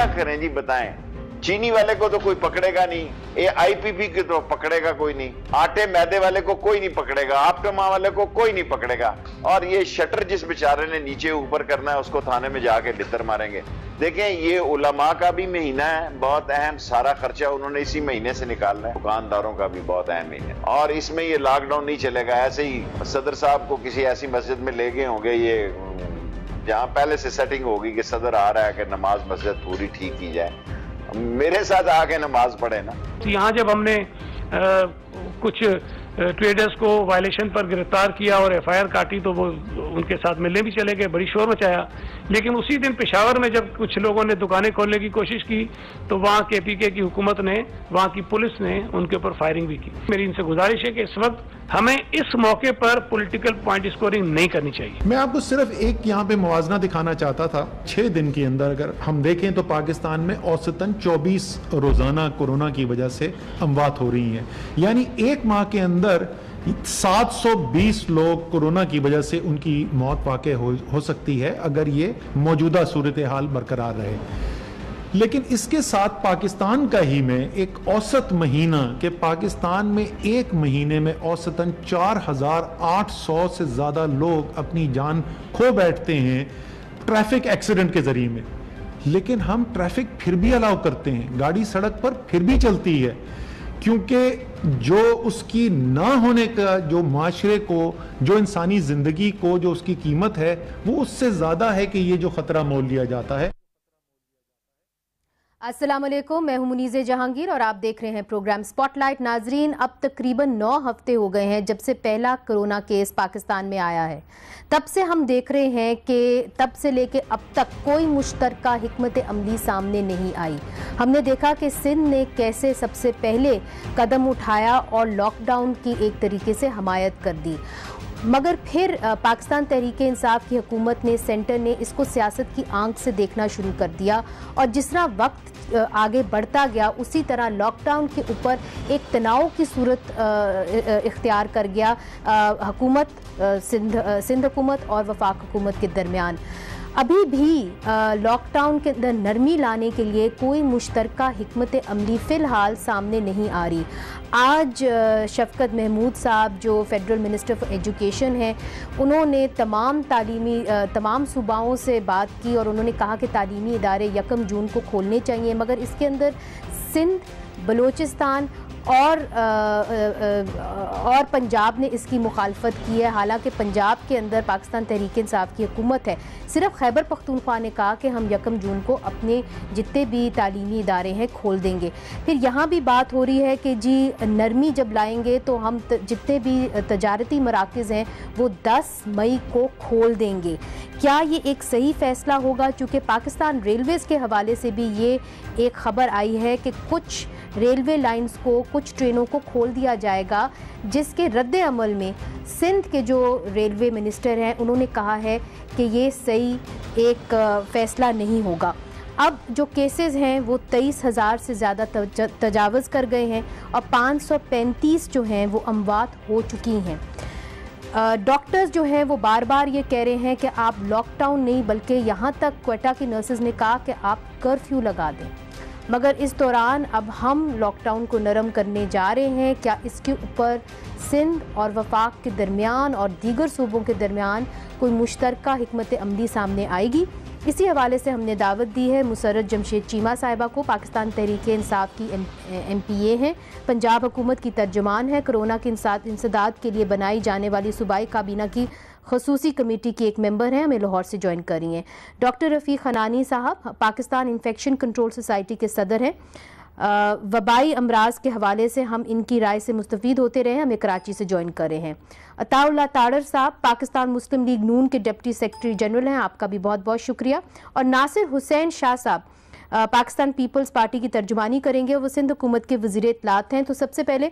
क्या करें जी बताएं। चीनी वाले को तो कोई पकड़ेगा नहीं, ये आईपीपी को तो पकड़ेगा कोई नहीं, आटे मैदे वाले को कोई नहीं पकड़ेगा, आपटमा वाले को कोई नहीं पकड़ेगा, और ये शटर जिस बेचारे ने नीचे ऊपर करना है उसको थाने में जाके लितर मारेंगे। देखें, ये उलमा का भी महीना है बहुत अहम, सारा खर्चा उन्होंने इसी महीने से निकालना है, दुकानदारों का भी बहुत अहम महीना है, और इसमें ये लॉकडाउन नहीं चलेगा। ऐसे ही सदर साहब को किसी ऐसी मस्जिद में ले गए होंगे, ये जहां पहले से सेटिंग होगी कि सदर आ रहा है कि नमाज मस्जिद पूरी ठीक की जाए, मेरे साथ आके नमाज पढ़े ना। यहाँ जब हमने कुछ ट्रेडर्स को वायलेशन पर गिरफ्तार किया और एफआईआर काटी तो वो उनके साथ मिलने भी चले गए, बड़ी शोर मचाया। लेकिन उसी दिन पेशावर में जब कुछ लोगों ने दुकानें खोलने की कोशिश की तो वहाँ केपीके की हुकूमत ने, वहाँ की पुलिस ने उनके ऊपर फायरिंग भी की। मेरी इनसे गुजारिश है कि इस वक्त हमें इस मौके पर पॉलिटिकल पॉइंट स्कोरिंग नहीं करनी चाहिए। मैं आपको सिर्फ एक यहाँ पे मुआवजा दिखाना चाहता था। 6 दिन के अंदर अगर हम देखें तो पाकिस्तान में औसतन 24 रोजाना कोरोना की वजह से अमवात हो रही हैं, यानी एक माह के अंदर 720 लोग कोरोना की वजह से उनकी मौत वाक़ हो सकती है अगर ये मौजूदा सूरत हाल बरकरार रहे। लेकिन इसके साथ पाकिस्तान का ही में एक औसत महीना कि पाकिस्तान में एक महीने में औसतन 4800 से ज़्यादा लोग अपनी जान खो बैठते हैं ट्रैफिक एक्सीडेंट के ज़रिए में। लेकिन हम ट्रैफिक फिर भी अलाउ करते हैं, गाड़ी सड़क पर फिर भी चलती है, क्योंकि जो उसकी ना होने का जो माशरे को, जो इंसानी ज़िंदगी को जो उसकी कीमत है वो उससे ज़्यादा है कि ये जो ख़तरा मोल लिया जाता है। अस्सलाम वालेकुम, मैं हूं मुनीज़े जहांगीर और आप देख रहे हैं प्रोग्राम स्पॉटलाइट। नाजरीन, अब तकरीबन 9 हफ्ते हो गए हैं जब से पहला कोरोना केस पाकिस्तान में आया है। तब से हम देख रहे हैं कि तब से लेके अब तक कोई मुश्तरका हिकमत अमली सामने नहीं आई। हमने देखा कि सिंध ने कैसे सबसे पहले कदम उठाया और लॉकडाउन की एक तरीके से हमायत कर दी, मगर फिर पाकिस्तान तहरीक इंसाफ की हुकूमत ने, सेंटर ने इसको सियासत की आंख से देखना शुरू कर दिया और जिस तरह वक्त आगे बढ़ता गया उसी तरह लॉकडाउन के ऊपर एक तनाव की सूरत इख्तियार कर गया हुकूमत, सिंध हुकूमत और वफाक हुकूमत के दरमियान। अभी भी लॉकडाउन के अंदर नरमी लाने के लिए कोई मुश्तरका हिकमत अमली फ़िलहाल सामने नहीं आ रही। आज शफकत महमूद साहब जो फेडरल मिनिस्टर फॉर एजुकेशन हैं, उन्होंने तमाम सूबाओं से बात की और उन्होंने कहा कि तालीमी इदारे 1 जून को खोलने चाहिए, मगर इसके अंदर सिंध, बलूचिस्तान और पंजाब ने इसकी मुखालफत की है। हालांकि पंजाब के अंदर पाकिस्तान तहरीक इंसाफ की हुकूमत है, सिर्फ खैबर पख्तूनख्वा ने कहा कि हम 1 जून को अपने जितने भी तालीमी इदारे हैं खोल देंगे। फिर यहाँ भी बात हो रही है कि जी नरमी जब लाएंगे तो हम जितने भी तजारती मराकज़ हैं वो 10 मई को खोल देंगे। क्या ये एक सही फ़ैसला होगा? चूँकि पाकिस्तान रेलवेज़ के हवाले से भी ये एक ख़बर आई है कि कुछ रेलवे लाइंस को, कुछ ट्रेनों को खोल दिया जाएगा, जिसके रद्द अमल में सिंध के जो रेलवे मिनिस्टर हैं उन्होंने कहा है कि ये सही एक फ़ैसला नहीं होगा। अब जो केसेस हैं वो 23,000 से ज़्यादा तजावज़ कर गए हैं और 535 जो हैं वो अमवात हो चुकी हैं। डॉक्टर्स जो हैं वो बार बार ये कह रहे हैं कि आप लॉकडाउन नहीं, बल्कि यहाँ तक क्वेटा की नर्सेज ने कहा कि आप कर्फ्यू लगा दें। मगर इस दौरान अब हम लॉकडाउन को नरम करने जा रहे हैं। क्या इसके ऊपर सिंध और वफाक के दरमियान और दीगर सूबों के दरमियान कोई मुश्तरका हिकमत अमली सामने आएगी? इसी हवाले से हमने दावत दी है मुसर्रत जमशेद चीमा साहिबा को। पाकिस्तान तहरीक इंसाफ की MPA हैं, पंजाब हुकूमत की तर्जुमान है, कोरोना के इंसदाद के लिए बनाई जाने वाली सूबाई काबीना की खसूसी कमेटी की एक मेंबर हैं, हमें लाहौर से ज्वाइन कर रही हैं। डॉक्टर रफ़ीक हनानी साहब पाकिस्तान इन्फेक्शन कंट्रोल सोसाइटी के सदर हैं। वबाई अमराज के हवाले से हम इनकी राय से मुस्तफ़ीद होते रहे, हमें कराची से ज्वाइन कर रहे हैं। अताउल्लाह ताड़र साहब पाकिस्तान मुस्लिम लीग नून के डिप्टी सेक्रेटरी जनरल हैं, आपका भी बहुत बहुत शुक्रिया। और नासिर हुसैन शाह साहब पाकिस्तान पीपल्स पार्टी की तर्जुमानी करेंगे, वो सिंध हुकूमत के वज़ीर इत्तलात हैं। तो सबसे पहले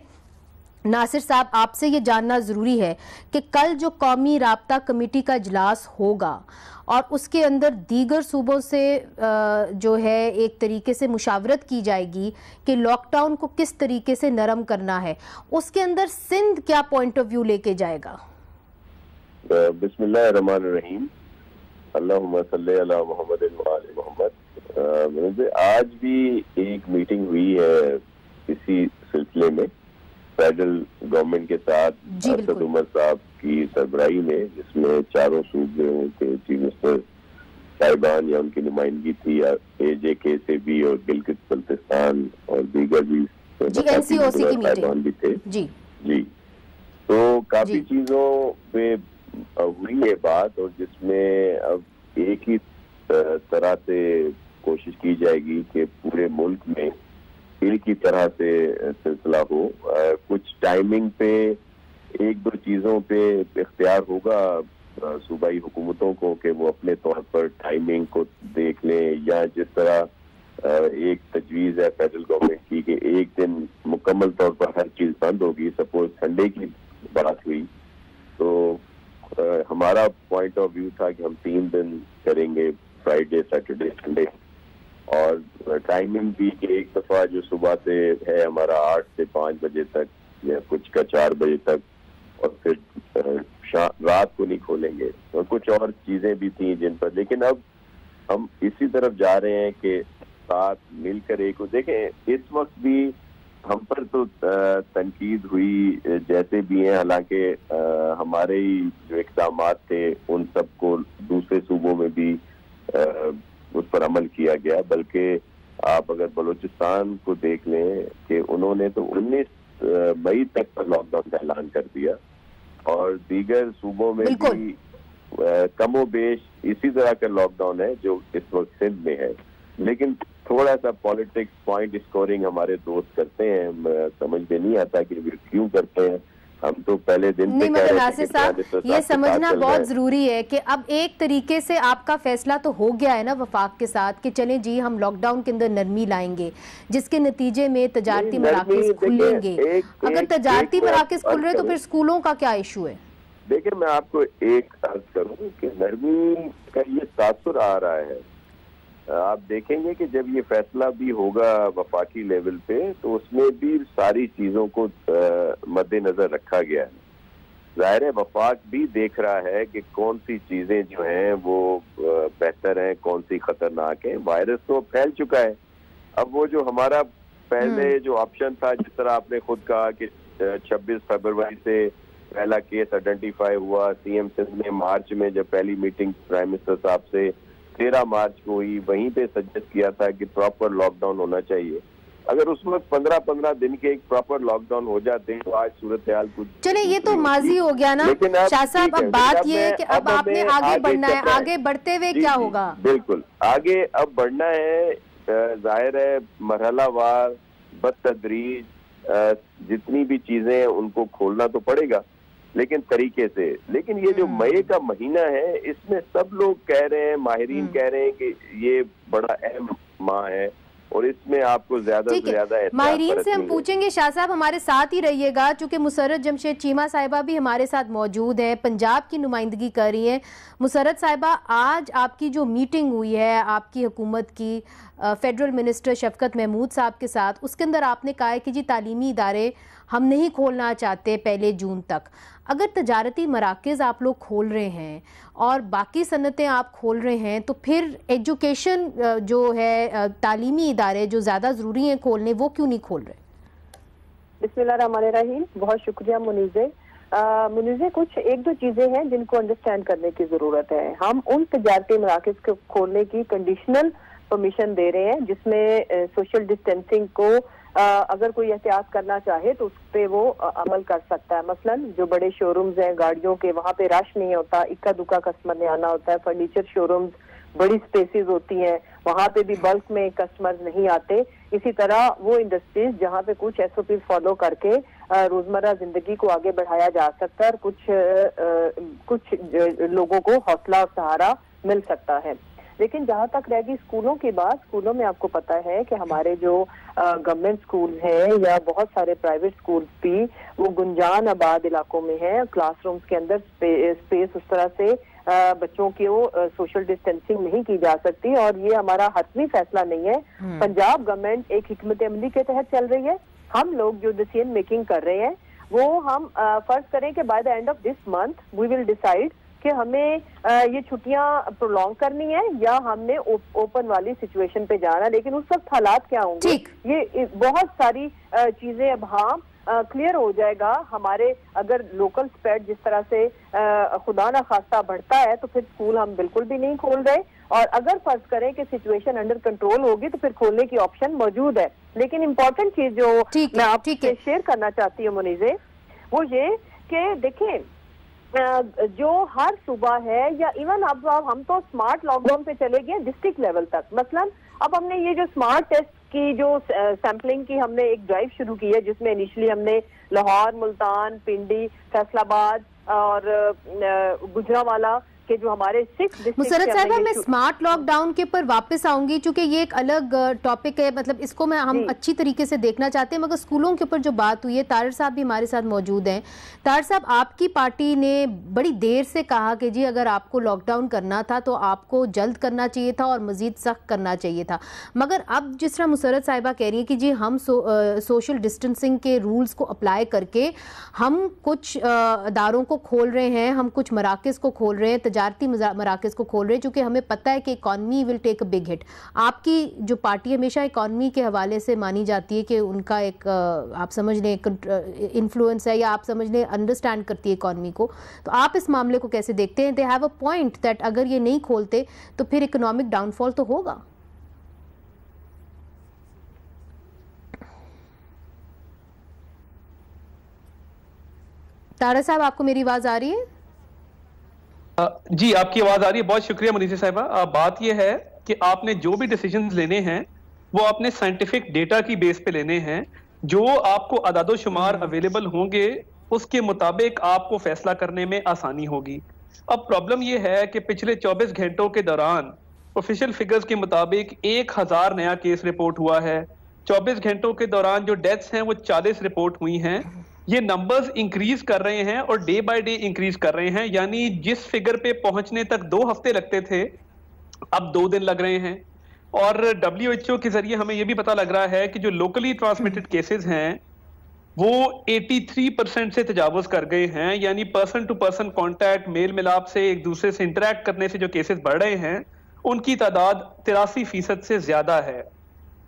नासिर साहब, आपसे ये जानना ज़रूरी है कि कल जो कौमी राब्ता कमेटी का इजलास होगा और उसके अंदर दीगर सूबों से जो है एक तरीके से मुशावरत की जाएगी कि लॉकडाउन को किस तरीके से नरम करना है, उसके अंदर सिंध क्या पॉइंट ऑफ व्यू लेके जाएगा? बिस्मिल्लाहिर्रहमानिर्रहीम, अल्लाहुम्मा सल्ली अला मुहम्मद व आले मुहम्मद। आज भी एक मीटिंग हुई है इसी सिलसिले में फेडरल गवर्नमेंट के साथ असद उमर साहब की सरबराही में, जिसमें चारों सूबों के चीफ मिनिस्टर साहिबान या उनकी नुमाइंदगी थी, AJK से भी और गिलगित बल्तिस्तान और दीगर भी साहिबान भी थे जी। तो काफी चीजों पे हुई है बात, और जिसमें अब एक ही तरह से कोशिश की जाएगी कि पूरे मुल्क में एक ही तरह से सिलसिला हो। कुछ टाइमिंग पे एक दो चीजों पे इख्तियार होगा सूबाई हुकूमतों को कि वो अपने तौर पर टाइमिंग को देख लें, या जिस तरह एक तजवीज है फेडरल गवर्नमेंट की कि एक दिन मुकम्मल तौर पर हर चीज बंद होगी। सपोज संडे की बात हुई तो हमारा पॉइंट ऑफ व्यू था कि हम 3 दिन करेंगे, फ्राइडे सैटरडे संडे, और टाइमिंग भी कि एक दफा जो सुबह से है हमारा 8 से 5 बजे तक या कुछ का 4 बजे तक, और फिर रात को नहीं खोलेंगे, और कुछ और चीजें भी थी जिन पर। लेकिन अब हम इसी तरफ जा रहे हैं कि साथ मिलकर एक देखें। इस वक्त भी हम पर तो तनकीद हुई जैसे भी हैं, हालांकि हमारे ही जो इक़दाम थे उन सबको दूसरे सूबों में भी उस पर अमल किया गया। बल्कि आप अगर बलूचिस्तान को देख लें कि उन्होंने तो 19 मई तक पर लॉकडाउन का ऐलान कर दिया, और दीगर सूबों में भी कमोबेश इसी तरह का लॉकडाउन है जो इस वक्त सिंध में है। लेकिन थोड़ा सा पॉलिटिक्स पॉइंट स्कोरिंग हमारे दोस्त करते हैं, समझ में नहीं आता कि क्यों करते हैं। हम तो पहले दिन नहीं, मगर नासिर साहब ये समझना बहुत जरूरी है कि अब एक तरीके से आपका फैसला तो हो गया है ना वफाक के साथ कि चलें जी हम लॉकडाउन के अंदर नरमी लाएंगे, जिसके नतीजे में तजारती मराकज़ खुलेंगे। अगर तजारती मराकज़ खुल रहे तो फिर स्कूलों का क्या इशू है? देखिए, मैं आपको एक अर्ज करूं कि नरमी का ये तासुर आ रहा है। आप देखेंगे कि जब ये फैसला भी होगा वफाकी लेवल पे तो उसमें भी सारी चीजों को मद्देनजर रखा गया है। जाहिर है वफाक भी देख रहा है कि कौन सी चीजें जो हैं वो बेहतर हैं, कौन सी खतरनाक है। वायरस तो फैल चुका है। अब वो जो हमारा पहले जो ऑप्शन था, जिस तरह आपने खुद कहा कि 26 फरवरी से पहला केस आइडेंटिफाई हुआ, सीएम सिंध ने मार्च में जब पहली मीटिंग प्राइम मिनिस्टर साहब से 13 मार्च को हुई, वहीं पे सजेस्ट किया था कि प्रॉपर लॉकडाउन होना चाहिए। अगर उस वक्त 15-15 दिन के एक प्रॉपर लॉकडाउन हो जाते तो आज सूरत हाल कुछ चले, ये तो माजी हो गया ना शाह साहब। अब बात ये है कि अब आपने आगे बढ़ना है, आगे बढ़ते हुए क्या होगा? बिल्कुल आगे अब बढ़ना है। जाहिर है मरहलावार बतदरीज जितनी भी चीजें हैं उनको खोलना तो पड़ेगा, लेकिन तरीके से। लेकिन ये जो मई का महीना है इसमें सब लोग कह रहे हैं, माहिरीन कह रहे हैं कि ये बड़ा अहम माह है और इसमें आपको ज्यादा से ज्यादा माहिरीन से हम पूछेंगे। शाह साहब हमारे साथ ही रहिएगा, चूंकि मुसर्रत जमशेद चीमा साहिबा भी हमारे साथ मौजूद है, पंजाब की नुमाइंदगी कर रही है। मुसर्रत साहिबा, आज आपकी जो मीटिंग हुई है आपकी हुकूमत की फेडरल मिनिस्टर शफकत महमूद साहब के साथ, उसके अंदर आपने कहा है कि जी तालीमी इदारे हम नहीं खोलना चाहते 1 जून तक। अगर तजारती मराकज़ आप लोग खोल रहे हैं और बाकी सनतें आप खोल रहे हैं तो फिर एजुकेशन जो है तालीमी इदारे जो ज़्यादा ज़रूरी हैं खोलने, वो क्यों नहीं खोल रहे? बिस्मिल्लाहिर्रहमानिर्रहीम। बहुत शुक्रिया मुनीज़े। कुछ 1-2 चीज़ें हैं जिनको अंडरस्टैंड करने की ज़रूरत है। हम उन तजारती मराकज़ को खोलने की कंडीशनल परमिशन दे रहे हैं जिसमें सोशल डिस्टेंसिंग को अगर कोई एहतियात करना चाहे तो उस पर वो अमल कर सकता है। मसलन जो बड़े शोरूम्स हैं गाड़ियों के, वहाँ पे रश नहीं होता, इक्का दुक्का कस्टमर ने आना होता है। फर्नीचर शोरूम्स, बड़ी स्पेसेस होती हैं, वहाँ पे भी बल्क में कस्टमर नहीं आते। इसी तरह वो इंडस्ट्रीज जहाँ पे कुछ SOP फॉलो करके रोजमर्रा जिंदगी को आगे बढ़ाया जा सकता है और कुछ लोगों को हौसला और सहारा मिल सकता है। लेकिन जहाँ तक रहेगी स्कूलों की बात, स्कूलों में आपको पता है कि हमारे जो गवर्नमेंट स्कूल हैं या बहुत सारे प्राइवेट स्कूल भी वो गुंजान आबाद इलाकों में हैं। क्लासरूम्स के अंदर स्पेस उस तरह से बच्चों की वो सोशल डिस्टेंसिंग नहीं की जा सकती, और ये हमारा हतमी फैसला नहीं है। पंजाब गवर्नमेंट एक हिकमत अमली के तहत चल रही है। हम लोग जो डिसीजन मेकिंग कर रहे हैं वो हम फर्ज करें कि by the end of this month we will decide कि हमें ये छुट्टियां प्रोलॉन्ग करनी है या हमने ओपन वाली सिचुएशन पे जाना, लेकिन उस वक्त हालात क्या होंगे, ये बहुत सारी चीजें अब क्लियर हो जाएगा। हमारे अगर लोकल स्प्रेड जिस तरह से खुदा ना खास्ता बढ़ता है तो फिर स्कूल हम बिल्कुल भी नहीं खोल रहे, और अगर फर्ज करें कि सिचुएशन अंडर कंट्रोल होगी तो फिर खोलने की ऑप्शन मौजूद है। लेकिन इम्पोर्टेंट चीज जो मैं आपसे शेयर करना चाहती हूँ मुनीज़े, वो ये कि देखें जो हर सुबह है या इवन अब हम तो स्मार्ट लॉकडाउन पे चले गए डिस्ट्रिक्ट लेवल तक। मसलन अब हमने ये जो स्मार्ट टेस्ट की जो सैम्पलिंग की हमने एक ड्राइव शुरू की है, जिसमें इनिशियली हमने लाहौर, मुल्तान, पिंडी, फैसलाबाद और गुजरांवाला के जो हमारे 6 मुसरत साहबा, मैं स्मार्ट लॉकडाउन के ऊपर वापस आऊंगी क्योंकि ये एक अलग टॉपिक है, मतलब इसको हम अच्छी तरीके से देखना चाहते हैं। मगर स्कूलों के ऊपर जो बात हुई है, तारिर साहब भी हमारे साथ मौजूद हैं। तारिर साहब, आपकी पार्टी ने बड़ी देर से कहा कि जी अगर आपको लॉकडाउन करना था तो आपको जल्द करना चाहिए था और मजीद सख्त करना चाहिए था। मगर अब जिस तरह मुसरत साहिबा कह रही है कि जी हम सोशल डिस्टेंसिंग के रूल्स को अप्लाई करके हम कुछ अदारों को खोल रहे हैं, हम कुछ मराकज़ को खोल रहे हैं, तजारती मराकज़ को खोल रहे हैं, क्योंकि हमें पता है कि economy will take a big hit. आपकी जो पार्टी हमेशा इकॉनमी के हवाले से मानी जाती है कि उनका एक आप समझ लें इन्फ्लुएंस है, या आप समझ लें अंडरस्टैंड करती है इकॉनमी को, तो आप इस मामले को कैसे देखते हैं? They have a point that अगर ये नहीं खोलते तो फिर इकोनॉमिक डाउनफॉल तो होगा। तारा साहब, आपको मेरी आवाज आ रही है? जी, आपकी आवाज आ रही है। बहुत शुक्रिया मुनीज़ा साहिबा। बात यह है कि आपने जो भी डिसीजंस लेने हैं वो अपने साइंटिफिक डेटा की बेस पे लेने हैं। जो आपको अदादो शुमार अवेलेबल होंगे उसके मुताबिक आपको फैसला करने में आसानी होगी। अब प्रॉब्लम यह है कि पिछले 24 घंटों के दौरान ऑफिशियल फिगर्स के मुताबिक 1000 नया केस रिपोर्ट हुआ है। 24 घंटों के दौरान जो डेथ्स हैं वो 40 रिपोर्ट हुई हैं। ये नंबर्स इंक्रीज कर रहे हैं और डे बाय डे इंक्रीज कर रहे हैं, यानी जिस फिगर पे पहुंचने तक 2 हफ्ते लगते थे अब 2 दिन लग रहे हैं। और WHO के जरिए हमें यह भी पता लग रहा है कि जो लोकली ट्रांसमिटेड केसेस हैं वो 83% से तजावुज कर गए हैं, यानी पर्सन टू पर्सन कांटेक्ट, मेल मिलाप से, एक दूसरे से इंटरेक्ट करने से जो केसेस बढ़ रहे हैं उनकी तादाद 83% से ज्यादा है।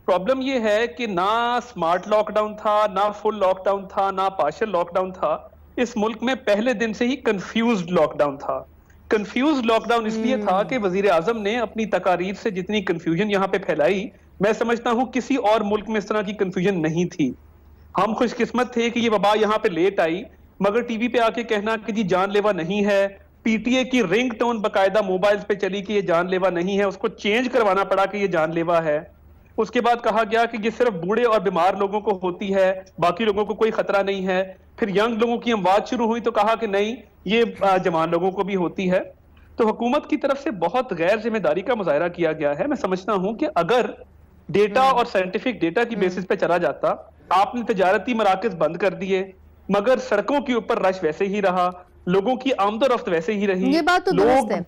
प्रॉब्लम यह है कि ना स्मार्ट लॉकडाउन था, ना फुल लॉकडाउन था, ना पार्शियल लॉकडाउन था। इस मुल्क में पहले दिन से ही कंफ्यूज्ड लॉकडाउन था। कंफ्यूज्ड लॉकडाउन इसलिए था कि वजीर आजम ने अपनी तकारीर से जितनी कंफ्यूजन यहाँ पे फैलाई, मैं समझता हूँ किसी और मुल्क में इस तरह की कंफ्यूजन नहीं थी। हम खुशकिस्मत थे कि ये वबा यहाँ पे लेट आई, मगर टीवी पे आके कहना कि जी जानलेवा नहीं है, पीटीए की रिंग टोन बाकायदा मोबाइल्स पे चली कि ये जानलेवा नहीं है, उसको चेंज करवाना पड़ा कि ये जानलेवा है। उसके बाद कहा गया कि ये सिर्फ बूढ़े और बीमार लोगों को होती है, बाकी लोगों को कोई खतरा नहीं है। फिर यंग लोगों की अमवात शुरू हुई तो कहा कि नहीं, ये जवान लोगों को भी होती है। तो हुकूमत की तरफ से बहुत गैर जिम्मेदारी का मुजाहरा किया गया है। मैं समझता हूं कि अगर डेटा और साइंटिफिक डेटा की बेसिस पे चला जाता, आपने तजारती मराकज बंद कर दिए मगर सड़कों के ऊपर रश वैसे ही रहा, लोगों की आमदोरफ्त वैसे ही रही। ये बात तो दुरुस्त है,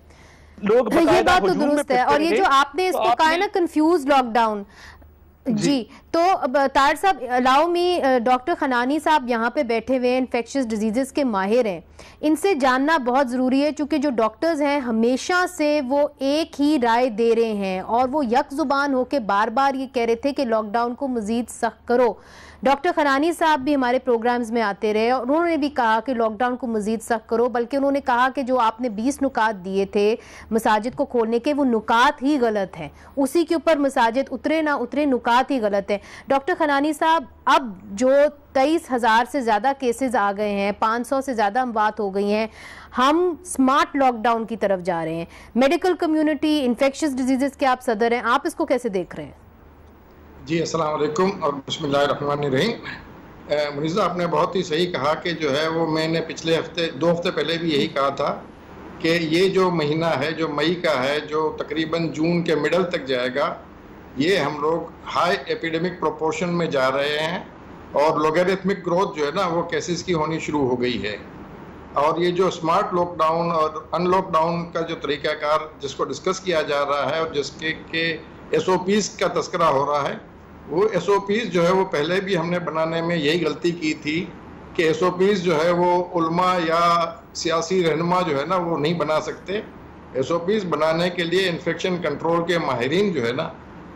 ये बात तो दुरुस्त है। और ये जो आपने इसको कहा है ना कंफ्यूज लॉकडाउन, जी, तो तार साहब अलाउ मी, डॉक्टर खनानी साहब यहाँ पे बैठे हुए हैं, इन्फेक्शियस डिजीजेस के माहिर हैं, इनसे जानना बहुत ज़रूरी है क्योंकि जो डॉक्टर्स हैं हमेशा से वो एक ही राय दे रहे हैं और वो यक ज़ुबान होकर बार बार ये कह रहे थे कि लॉकडाउन को मज़ीद सख्त करो। डॉक्टर खनानी साहब भी हमारे प्रोग्राम्स में आते रहे और उन्होंने भी कहा कि लॉकडाउन को मज़ीद सख्त करो, बल्कि उन्होंने कहा कि जो आपने 20 नुकात दिए थे मसाजिद को खोलने के, वो नुकात ही गलत हैं, उसी के ऊपर मसाजिद उतरे ना उतरे नुकात ही गलत हैं। डॉक्टर खनानी साहब, अब जो 23,000 से ज़्यादा केसेस आ गए हैं, 500 से ज़्यादा अमवात हो गई हैं, हम स्मार्ट लॉकडाउन की तरफ जा रहे हैं। मेडिकल कम्युनिटी, इन्फेक्शियस डिजीज़ के आप सदर हैं, आप इसको कैसे देख रहे हैं? जी, अस्सलाम वालेकुम और बिस्मिल्लाहिर्रहमानिर्रहीम। मुनीज़ा, आपने बहुत ही सही कहा कि जो है वो मैंने पिछले हफ्ते 2 हफ्ते पहले भी यही कहा था कि ये जो महीना है, जो मई का है, जो तकरीबन जून के मिडल तक जाएगा, ये हम लोग हाई एपिडेमिक प्रोपोर्शन में जा रहे हैं और लोगरिथमिक ग्रोथ जो है ना वो केसेस की होनी शुरू हो गई है। और ये जो स्मार्ट लॉकडाउन और अनलॉकडाउन का जो तरीक़ाकार जिसको डिस्कस किया जा रहा है और जिसके के SOPs का तस्करा हो रहा है, वो SOPs जो है वो पहले भी हमने बनाने में यही गलती की थी कि SOPs जो है वो उलमा या सियासी रहनुमा जो है ना वो नहीं बना सकते। SOPs बनाने के लिए इन्फेक्शन कंट्रोल के माहिरीन जो है ना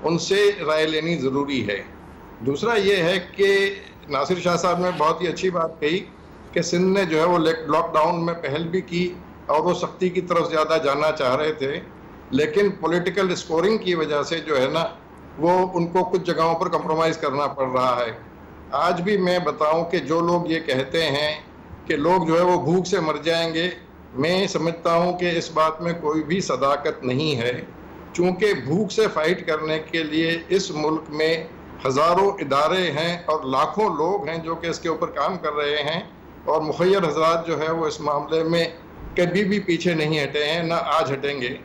उनसे राय लेनी ज़रूरी है। दूसरा ये है कि नासिर शाह साहब ने बहुत ही अच्छी बात कही कि सिंध ने जो है वो लॉकडाउन में पहल भी की और वो सख्ती की तरफ ज़्यादा जाना चाह रहे थे, लेकिन पॉलिटिकल स्कोरिंग की वजह से जो है ना वो उनको कुछ जगहों पर कंप्रोमाइज़ करना पड़ रहा है। आज भी मैं बताऊं कि जो लोग ये कहते हैं कि लोग जो है वो भूख से मर जाएंगे, मैं समझता हूं कि इस बात में कोई भी सदाकत नहीं है, चूँकि भूख से फाइट करने के लिए इस मुल्क में हज़ारों इदारे हैं और लाखों लोग हैं जो कि इसके ऊपर काम कर रहे हैं, और मुखय्यर हज़रात जो है वो इस मामले में कभी भी पीछे नहीं हटे हैं, ना आज हटेंगे।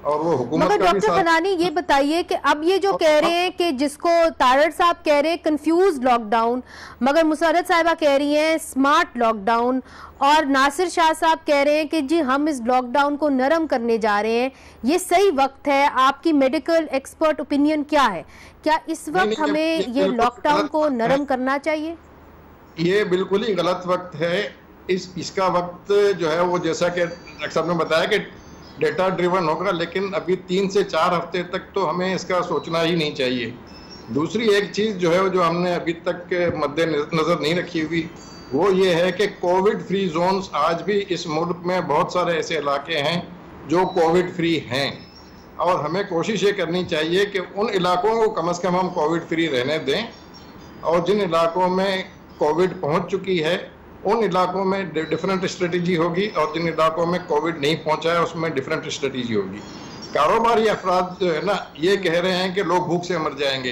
और वो हुकूमत मगर डॉक्टर खनानी ये बताइए कि अब ये जो कह रहे हैं कि जिसको तारड़ साहब कह रहे हैं कंफ्यूज लॉकडाउन, मगर मुसर्रत साहिबा कह रही हैं स्मार्ट लॉकडाउन, और नासिर शाह साहब कह रहे हैं कि जी हम इस लॉकडाउन को नरम करने जा रहे हैं, ये सही वक्त है? आपकी मेडिकल एक्सपर्ट ओपिनियन क्या है? क्या इस वक्त हमें ये लॉकडाउन को नरम करना चाहिए? ये बिल्कुल ही गलत वक्त है। इसका वक्त जो है वो जैसा कि डॉक्टर साहब ने बताया कि डेटा ड्रिवन होगा, लेकिन अभी 3 से 4 हफ्ते तक तो हमें इसका सोचना ही नहीं चाहिए। दूसरी एक चीज़ जो है जो हमने अभी तक मद्देनज़र नहीं रखी हुई वो ये है कि कोविड फ्री जोन्स आज भी इस मुल्क में बहुत सारे ऐसे इलाके हैं जो कोविड फ्री हैं, और हमें कोशिश ये करनी चाहिए कि उन इलाकों को कम से कम हम कोविड फ्री रहने दें, और जिन इलाकों में कोविड पहुंच चुकी है उन इलाकों में डिफरेंट स्ट्रेटजी होगी, और जिन इलाकों में कोविड नहीं पहुंचा है उसमें डिफरेंट स्ट्रेटजी होगी। कारोबारी अफराद जो है ना ये कह रहे हैं कि लोग भूख से मर जाएंगे,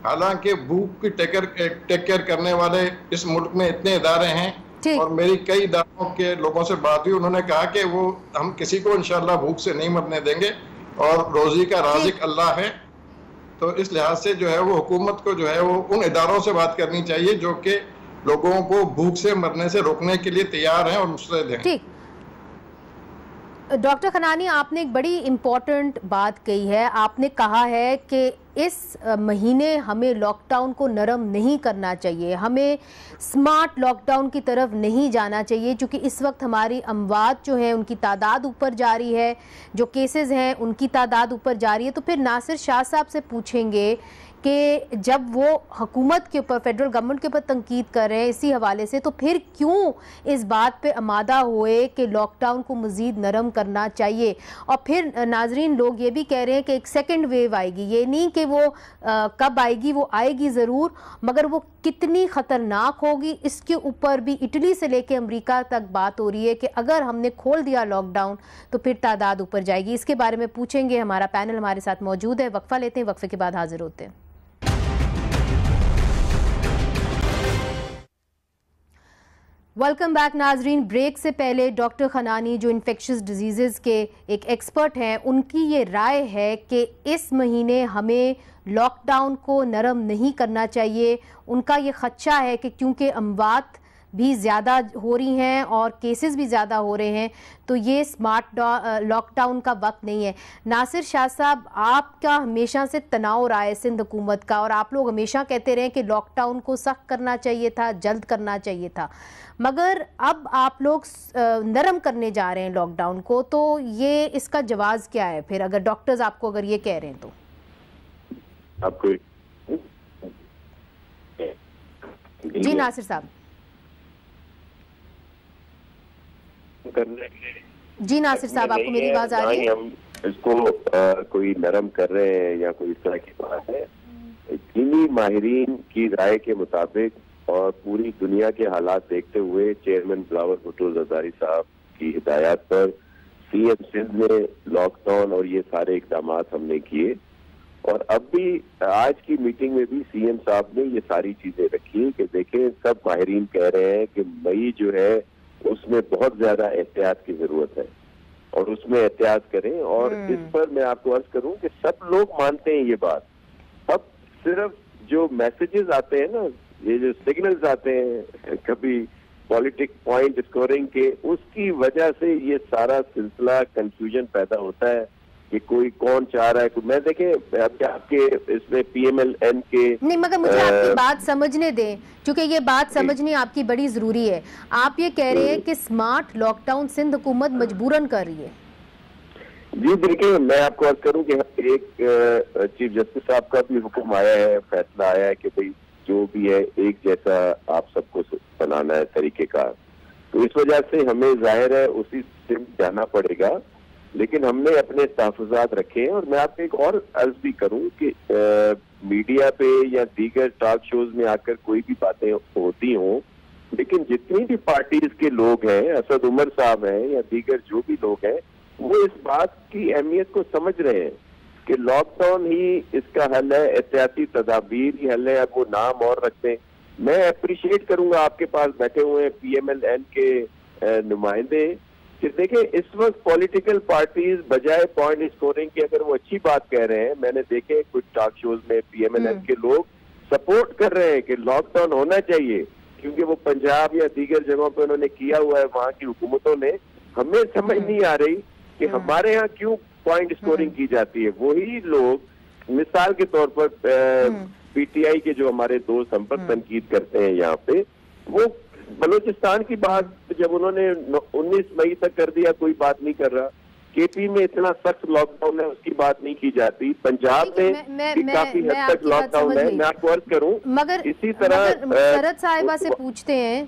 हालांकि भूख की टेक केयर करने वाले इस मुल्क में इतने इदारे हैं, और मेरी कई इदारों के लोगों से बात हुई, उन्होंने कहा कि वो हम किसी को इंशाल्लाह भूख से नहीं मरने देंगे, और रोजी का राज़िक अल्लाह है। तो इस लिहाज से जो है वो हुकूमत को जो है वो उन इदारों से बात करनी चाहिए जो कि लोगों को भूख से मरने से रोकने के लिए तैयार हैं और मुस्तैद हैं। ठीक, डॉक्टर खनानी आपने एक बड़ी इम्पोर्टेंट बात कही है। आपने कहा है कि इस महीने हमें लॉकडाउन को नरम नहीं करना चाहिए, हमें स्मार्ट लॉकडाउन की तरफ नहीं जाना चाहिए, क्योंकि इस वक्त हमारी अमवात जो है उनकी तादाद ऊपर जा रही है, जो केसेस हैं उनकी तादाद ऊपर जा रही है। तो फिर नासिर शाह साहब से पूछेंगे कि जब वो हुकूमत के ऊपर, फेडरल गवर्नमेंट के ऊपर तनकीद कर रहे हैं इसी हवाले से, तो फिर क्यों इस बात पे आमादा हुए कि लॉकडाउन को मज़ीद नरम करना चाहिए? और फिर नाजरीन लोग ये भी कह रहे हैं कि एक सेकंड वेव आएगी, ये नहीं कि वो कब आएगी, वो आएगी ज़रूर, मगर वो कितनी ख़तरनाक होगी इसके ऊपर भी इटली से लेके अमेरिका तक बात हो रही है कि अगर हमने खोल दिया लॉकडाउन तो फिर तादाद ऊपर जाएगी। इसके बारे में पूछेंगे, हमारा पैनल हमारे साथ मौजूद है। वक्फा लेते हैं, वक्फे के बाद हाजिर होते हैं। वेलकम बैक नाजरीन। ब्रेक से पहले डॉक्टर खनानी जो इन्फेक्शियस डिजीज़ के एक एक्सपर्ट हैं, उनकी ये राय है कि इस महीने हमें लॉकडाउन को नरम नहीं करना चाहिए। उनका ये खदशा है कि क्योंकि अमवात भी ज़्यादा हो रही हैं और केसेस भी ज़्यादा हो रहे हैं, तो ये स्मार्ट लॉकडाउन का वक्त नहीं है। नासिर शाह साहब, आपका हमेशा से तनाव रहा है सिंध हुकूमत का, और आप लोग हमेशा कहते रहे कि लॉकडाउन को सख्त करना चाहिए था, जल्द करना चाहिए था, मगर अब आप लोग नरम करने जा रहे हैं लॉकडाउन को, तो ये इसका जवाब क्या है फिर, अगर डॉक्टर्स आपको अगर ये कह रहे हैं तो? आपको जी नासिर साहब। जी नासिर साहब, आपको मेरी आवाज आ रही है? हम इसको कोई नरम कर रहे हैं या कोई इस तरह की बात है। चीनी माहिरीन की राय के मुताबिक और पूरी दुनिया के हालात देखते हुए चेयरमैन बिलावल भुट्टो जरदारी साहब की हिदायत पर सीएम सिंध ने लॉकडाउन और ये सारे इकदाम हमने किए, और अब भी आज की मीटिंग में भी सीएम साहब ने ये सारी चीजें रखी कि देखें सब माहिरीन कह रहे हैं कि मई जो है उसमें बहुत ज्यादा एहतियात की जरूरत है और उसमें एहतियात करें। और इस पर मैं आपको अर्ज करूं कि सब लोग मानते हैं ये बात। अब सिर्फ जो मैसेजेस आते हैं ना, ये जो सिग्नल्स आते हैं कभी पॉलिटिक पॉइंट स्कोरिंग के, उसकी वजह से ये सारा सिलसिला कंफ्यूजन पैदा होता है कि कोई कौन चाह रहा है। मैं देखें आपके इसमें PMLN के नहीं, मगर मुझे आपकी बात समझने दें, क्योंकि ये बात समझनी आपकी बड़ी जरूरी है। आप ये कह रहे हैं कि स्मार्ट लॉकडाउन सिंध हुकूमत मजबूरन कर रही है। जी देखिए, मैं आपको अर्ज करूं कि एक चीफ जस्टिस साहब का भी हुक्म आया है, फैसला आया है कि भाई जो भी है एक जैसा आप सबको बनाना है तरीके का। तो इस वजह से हमें जाहिर है उसी से जाना पड़ेगा, लेकिन हमने अपने तहफ़्फ़ुज़ात रखे हैं। और मैं आपको एक और अर्ज भी करूं कि मीडिया पे या दीगर टॉक शोज में आकर कोई भी बातें होती हों, लेकिन जितनी भी पार्टीज के लोग हैं, असद उमर साहब हैं या दीगर जो भी लोग हैं, वो इस बात की अहमियत को समझ रहे हैं कि लॉकडाउन ही इसका हल है, एहतियाती तदाबीर ही हल है। अब वो नाम और रखते हैं। मैं अप्रिशिएट करूंगा आपके पास बैठे हुए हैं PMLN के नुमाइंदे कि देखिए इस वक्त पॉलिटिकल पार्टीज बजाय पॉइंट स्कोरिंग की अगर वो अच्छी बात कह रहे हैं, मैंने देखे कुछ टॉक शोज में PMLN के लोग सपोर्ट कर रहे हैं कि लॉकडाउन होना चाहिए, क्योंकि वो पंजाब या दीगर जगहों पे उन्होंने किया हुआ है वहां की हुकूमतों ने। हमें समझ नहीं आ रही कि हमारे यहाँ क्यों पॉइंट स्कोरिंग की जाती है। वही लोग मिसाल के तौर पर PTI के जो हमारे दोस्त हम पर तनकीद करते हैं यहाँ पे, वो बलूचिस्तान की बात जब उन्होंने 19 मई तक कर दिया, कोई बात नहीं कर रहा। KP में इतना सख्त लॉकडाउन है, उसकी बात नहीं की जाती। पंजाब में काफी हद तक लॉकडाउन है। मैं आपको अर्ज करूं, मगर इसी तरह मुसर्रत साहिबा से पूछते हैं,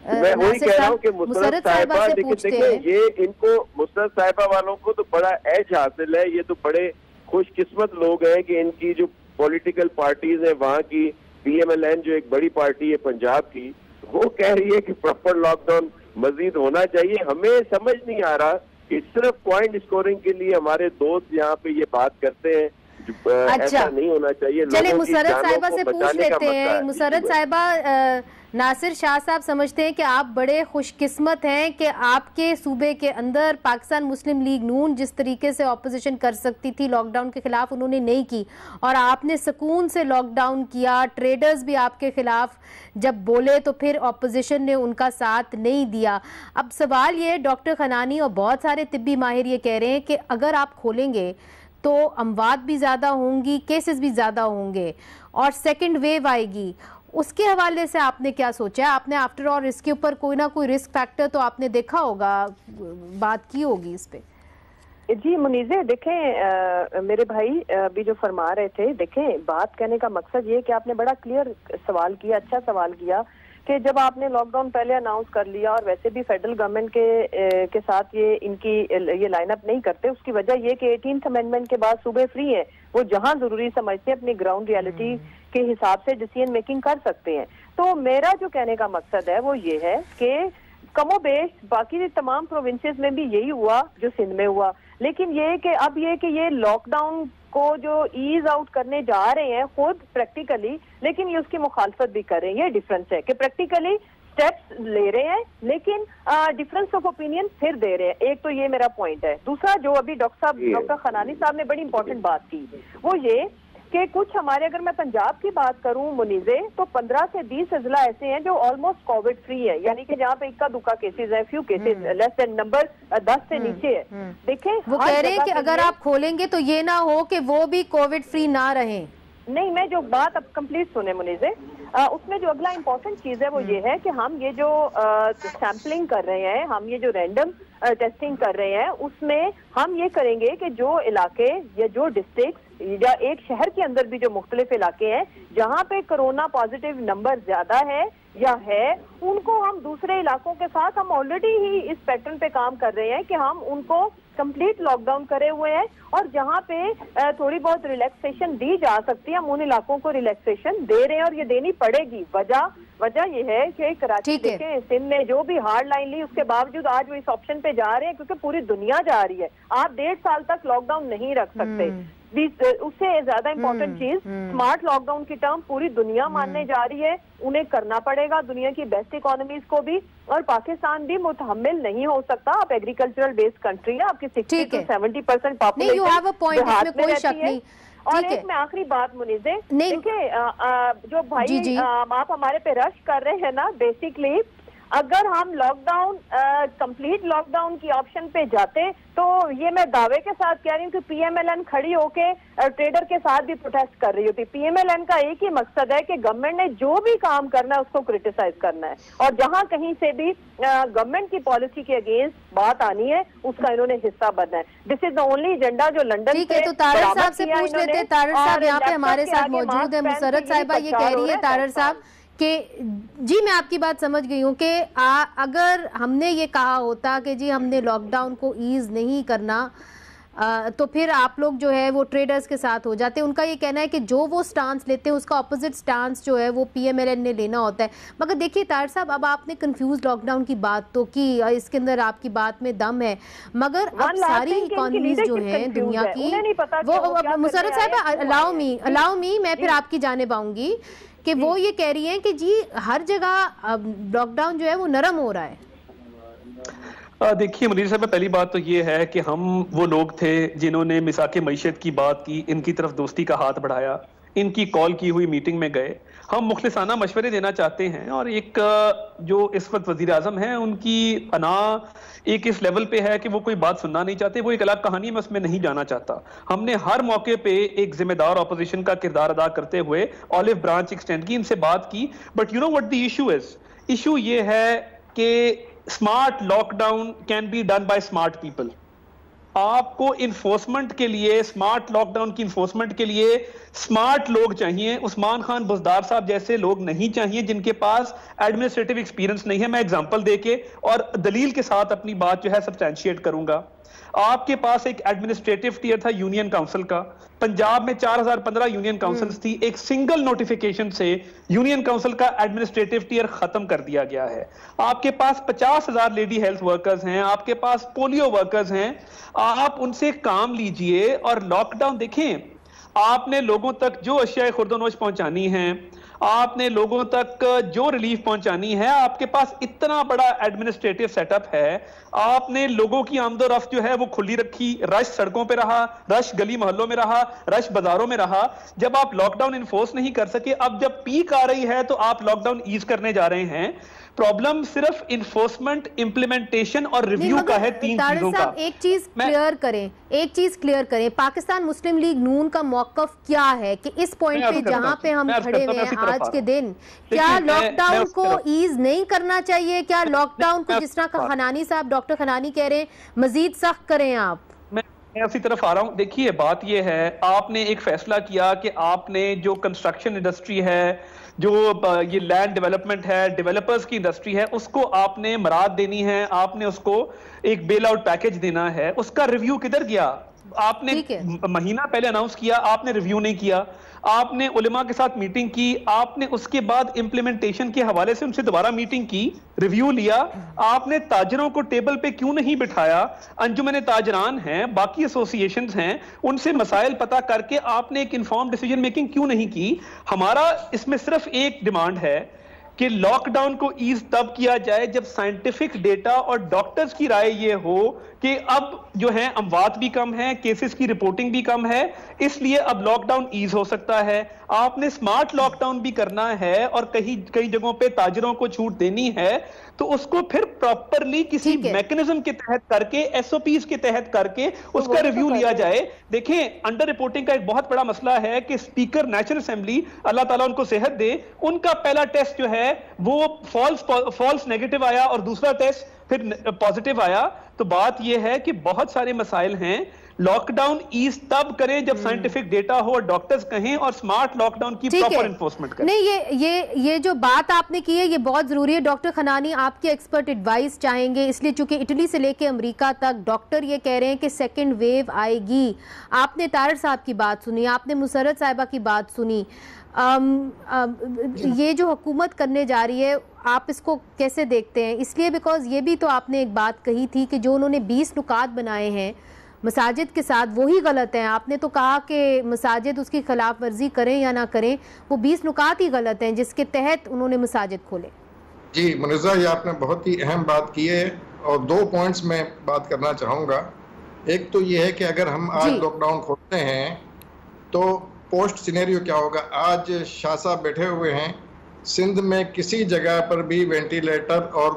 मैं वही कह रहा हूँ कि मुसर्रत साहिबा देखिए ये इनको मुसर्रत साहिबा वालों को तो बड़ा एज हासिल है। ये तो बड़े खुशकिस्मत लोग हैं कि इनकी जो पॉलिटिकल पार्टीज है वहाँ की, PMLN जो एक बड़ी पार्टी है पंजाब की, वो कह रही है कि प्रॉपर लॉकडाउन मजीद होना चाहिए। हमें समझ नहीं आ रहा कि सिर्फ पॉइंट स्कोरिंग के लिए हमारे दोस्त यहाँ पे ये बात करते हैं। अच्छा, ऐसा नहीं होना चाहिए। चलिए मुसर्रत साहिबा से पूछ लेते हैं। मुसर्रत साहिबा, नासिर शाह साहब समझते हैं कि आप बड़े खुशकिस्मत हैं कि आपके सूबे के अंदर पाकिस्तान मुस्लिम लीग नून जिस तरीके से ऑपोजिशन कर सकती थी लॉकडाउन के खिलाफ, उन्होंने नहीं की और आपने सुकून से लॉकडाउन किया। ट्रेडर्स भी आपके खिलाफ जब बोले तो फिर ऑपोजिशन ने उनका साथ नहीं दिया। अब सवाल ये, डॉक्टर खनानी और बहुत सारे तिब्बी माहिर ये कह रहे हैं कि अगर आप खोलेंगे तो अमवात भी ज़्यादा होंगी, केसेस भी ज़्यादा होंगे और सेकेंड वेव आएगी। उसके हवाले से आपने क्या सोचा है? आपने आफ्टर ऑल इसके ऊपर कोई ना कोई रिस्क फैक्टर तो आपने देखा होगा, बात की होगी इस पे। जी मुनीज़े, देखें मेरे भाई अभी जो फरमा रहे थे, देखें बात कहने का मकसद ये कि आपने बड़ा क्लियर सवाल किया, अच्छा सवाल किया कि जब आपने लॉकडाउन पहले अनाउंस कर लिया और वैसे भी फेडरल गवर्नमेंट के साथ ये लाइनअप नहीं करते, उसकी वजह ये कि 18th अमेंडमेंट के बाद सूबे फ्री हैं, वो जहां जरूरी समझते हैं अपनी ग्राउंड रियलिटी के हिसाब से डिसीजन मेकिंग कर सकते हैं। तो मेरा जो कहने का मकसद है वो ये है कि कमोबेश बाकी तमाम प्रोविंसेस में भी यही हुआ जो सिंध में हुआ, लेकिन ये कि अब ये कि ये लॉकडाउन को जो ईज आउट करने जा रहे हैं खुद प्रैक्टिकली, लेकिन ये उसकी मुखालफत भी कर रहे हैं। ये डिफरेंस है कि प्रैक्टिकली स्टेप्स ले रहे हैं लेकिन डिफरेंस ऑफ ओपिनियन फिर दे रहे हैं। एक तो ये मेरा पॉइंट है। दूसरा जो अभी डॉक्टर खनानी साहब ने बड़ी इंपॉर्टेंट बात की वो ये कि कुछ हमारे, अगर मैं पंजाब की बात करूं मुनीज़े, तो 15 से 20 अजला ऐसे हैं जो ऑलमोस्ट कोविड फ्री है, यानी कि जहाँ पे इक्का दुक्का केसेस है, few cases, less than number 10 से नीचे है। देखें वो कह रहे हैं कि अगर आप खोलेंगे तो ये ना हो कि वो भी कोविड फ्री ना रहे। नहीं, मैं जो बात अब कंप्लीट सुने मुनीज़े, उसमें जो अगला इंपॉर्टेंट चीज है वो ये है कि हम ये जो सैम्पलिंग कर रहे हैं, हम ये जो रैंडम टेस्टिंग कर रहे हैं, उसमें हम ये करेंगे कि जो इलाके या जो डिस्ट्रिक्ट या एक शहर के अंदर भी जो मुख्तलिफ इलाके हैं जहाँ पे कोरोना पॉजिटिव नंबर ज्यादा है या है, उनको हम दूसरे इलाकों के साथ हम ऑलरेडी ही इस पैटर्न पे काम कर रहे हैं कि हम उनको कंप्लीट लॉकडाउन करे हुए हैं और जहाँ पे थोड़ी बहुत रिलैक्सेशन दी जा सकती है हम उन इलाकों को रिलैक्सेशन दे रहे हैं और ये देनी पड़ेगी। वजह ये है कि कराची देखें, सिंध ने जो भी हार्ड लाइन ली उसके बावजूद आज वो इस ऑप्शन पे जा रहे हैं क्योंकि पूरी दुनिया जा रही है। आप 1.5 साल तक लॉकडाउन नहीं रख सकते। उससे ज्यादा इंपॉर्टेंट चीज स्मार्ट लॉकडाउन की टर्म पूरी दुनिया मानने जा रही है, उन्हें करना पड़ेगा, दुनिया की बेस्ट इकोनॉमीज को भी, और पाकिस्तान भी मुतहम्मिल नहीं हो सकता। आप एग्रीकल्चरल बेस्ड कंट्री है, आपकी 60 to 70% पॉपुलेशन। और एक मैं आखिरी बात मुनीज़े, देखिए जो भाई आप हमारे पे रश कर रहे हैं ना, बेसिकली अगर हम लॉकडाउन कंप्लीट लॉकडाउन की ऑप्शन पे जाते तो ये मैं दावे के साथ कह रही हूँ कि पीएमएलएन खड़ी होके ट्रेडर के साथ भी प्रोटेस्ट कर रही होती। पीएमएलएन का एक ही मकसद है कि गवर्नमेंट ने जो भी काम करना है उसको क्रिटिसाइज करना है, और जहां कहीं से भी गवर्नमेंट की पॉलिसी के अगेंस्ट बात आनी है उसका इन्होंने हिस्सा बनना है। This is the only agenda जो लंदन ठीक है, तो तारड़ साहब से पूछ लेते हैं। तारड़ साहब यहाँ पे हमारे साथ मौजूद है। मुसर्रत साहिबा ये कह रही है तारड़ साहब कि जी मैं आपकी बात समझ गई हूँ कि अगर हमने ये कहा होता कि जी हमने लॉकडाउन को ईज नहीं करना तो फिर आप लोग जो है वो ट्रेडर्स के साथ हो जाते। उनका ये कहना है कि जो वो स्टांस लेते हैं उसका ऑपोजिट स्टांस जो है वो पीएमएलएन ने लेना होता है। मगर देखिए तारड़ साहब, अब आपने कंफ्यूज लॉकडाउन की बात तो की, इसके अंदर आपकी बात में दम है, मगर अब सारी इकोनॉमीज जो है दुनिया की वो मुसर्रत साहब अलाउ मी मैं फिर आपकी जानिब आऊंगी कि वो ये कह रही हैं कि जी हर जगह लॉकडाउन जो है वो नरम हो रहा है। देखिए मुनीर साहब, पहली बात तो ये है कि हम वो लोग थे जिन्होंने मिसाके मईशत की बात की, इनकी तरफ दोस्ती का हाथ बढ़ाया, इनकी कॉल की हुई मीटिंग में गए। हम मुखलिसाना मशवरे देना चाहते हैं, और एक जो इस वक्त वजीर आजम है उनकी अना एक इस लेवल पे है कि वो कोई बात सुनना नहीं चाहते, वो एक अलग कहानी में उसमें नहीं जाना चाहता। हमने हर मौके पे एक जिम्मेदार ऑपोजिशन का किरदार अदा करते हुए ऑलिव ब्रांच एक्सटेंड की, इनसे बात की। But you know what the issue is, issue ये है कि smart lockdown can be done by smart people. आपको इन्फोर्समेंट के लिए, स्मार्ट लॉकडाउन की इन्फोर्समेंट के लिए स्मार्ट लोग चाहिए। उस्मान खान बुज़दार साहब जैसे लोग नहीं चाहिए जिनके पास एडमिनिस्ट्रेटिव एक्सपीरियंस नहीं है। मैं एग्जांपल देके और दलील के साथ अपनी बात जो है सब्सटेंशिएट करूंगा। आपके पास एक एडमिनिस्ट्रेटिव टियर था यूनियन काउंसिल का, पंजाब में 4015 यूनियन काउंसिल्स थी, एक सिंगल नोटिफिकेशन से यूनियन काउंसिल का एडमिनिस्ट्रेटिव टियर खत्म कर दिया गया है। आपके पास 50,000 लेडी हेल्थ वर्कर्स हैं, आपके पास पोलियो वर्कर्स हैं, आप उनसे काम लीजिए। और लॉकडाउन देखें, आपने लोगों तक जो अशिया खुर्दोनोश पहुंचानी है, आपने लोगों तक जो रिलीफ पहुंचानी है, आपके पास इतना बड़ा एडमिनिस्ट्रेटिव सेटअप है, आपने लोगों की आमदोरफ्त जो है वो खुली रखी, रश सड़कों पे रहा, रश गली मोहल्लों में रहा, रश बाजारों में रहा। जब आप लॉकडाउन इन्फोर्स नहीं कर सके, अब जब पीक आ रही है तो आप लॉकडाउन ईज करने जा रहे हैं। प्रॉब्लम सिर्फ इन्फोर्समेंट, इम्प्लीमेंटेशन और रिव्यू का है, तीन चीजों का। एक चीज क्लियर करें, पाकिस्तान मुस्लिम लीग नून का मौकफ क्या है कि इस पॉइंट पे जहां पे हम खड़े हुए हैं आज के दिन, क्या लॉकडाउन को ईज नहीं करना चाहिए? क्या लॉकडाउन को, जिस तरह खनानी साहब, डॉक्टर खनानी कह रहे हैं, मजीद सख्त करें आप? मैं उसी तरफ आ रहा हूं। देखिए बात यह है, आपने एक फैसला किया कि आपने जो कंस्ट्रक्शन इंडस्ट्री है, जो ये लैंड डेवलपमेंट है, डेवलपर्स की इंडस्ट्री है, उसको आपने मराद देनी है, आपने उसको एक बेल आउट पैकेज देना है। उसका रिव्यू किधर गया? आपने महीना पहले अनाउंस किया, आपने रिव्यू नहीं किया। आपने उलेमा के साथ मीटिंग की, आपने उसके बाद इंप्लीमेंटेशन के हवाले से उनसे दोबारा मीटिंग की, रिव्यू लिया। आपने ताजरों को टेबल पे क्यों नहीं बिठाया? अंजुमन ताजरान हैं, बाकी एसोसिएशंस हैं, उनसे मसाइल पता करके आपने एक इन्फॉर्म डिसीजन मेकिंग क्यों नहीं की? हमारा इसमें सिर्फ एक डिमांड है कि लॉकडाउन को ईज तब किया जाए जब साइंटिफिक डेटा और डॉक्टर्स की राय ये हो कि अब जो है अमवात भी कम है, केसेस की रिपोर्टिंग भी कम है, इसलिए अब लॉकडाउन ईज हो सकता है। आपने स्मार्ट लॉकडाउन भी करना है और कई जगहों पे ताजरों को छूट देनी है, तो उसको फिर प्रॉपरली किसी मैकेनिज्म के तहत करके, एसओपीज के तहत करके उसका रिव्यू लिया जाए। देखें, अंडर रिपोर्टिंग का एक बहुत बड़ा मसला है कि स्पीकर नेशनल असेंबली, अल्लाह ताला उनको सेहत दे, उनका पहला टेस्ट जो है वो फॉल्स नेगेटिव आया और दूसरा टेस्ट फिर पॉजिटिव आया। तो बात यह है कि बहुत सारे मसाइल हैं। लॉकडाउन ईज तब करें जब साइंटिफिक डेटा हो और डॉक्टर्स कहें, और स्मार्ट लॉकडाउन की प्रॉपर एनफोर्समेंट करें। नहीं, ये जो बात आपने की है ये बहुत जरूरी है। डॉक्टर खनानी, आपकी एक्सपर्ट एडवाइस चाहेंगे, इसलिए चूंकि इटली से लेके अमेरिका तक डॉक्टर ये कह रहे हैं कि सेकेंड वेव आएगी। आपने तारड़ साहब की बात सुनी, आपने मुसर्रत साहिबा की बात सुनी, ये जो हुकूमत करने जा रही है आप इसको कैसे देखते हैं? इसलिए बिकॉज ये भी तो आपने एक बात कही थी कि जो उन्होंने 20 नुकात बनाए हैं मसाजिद के साथ वही गलत हैं। आपने तो कहा कि मसाजिद उसकी खिलाफ वर्जी करें या ना करें, वो 20 नुकात ही गलत हैं जिसके तहत उन्होंने मसाजिद खोले। जी मुनीज़ा, ये आपने बहुत ही अहम बात की है और 2 पॉइंट्स में बात करना चाहूँगा। एक तो ये है कि अगर हम आज लॉकडाउन खोलते हैं तो पोस्ट सिनेरियो क्या होगा। आज शाह साहब बैठे हुए हैं, सिंध में किसी जगह पर भी वेंटिलेटर और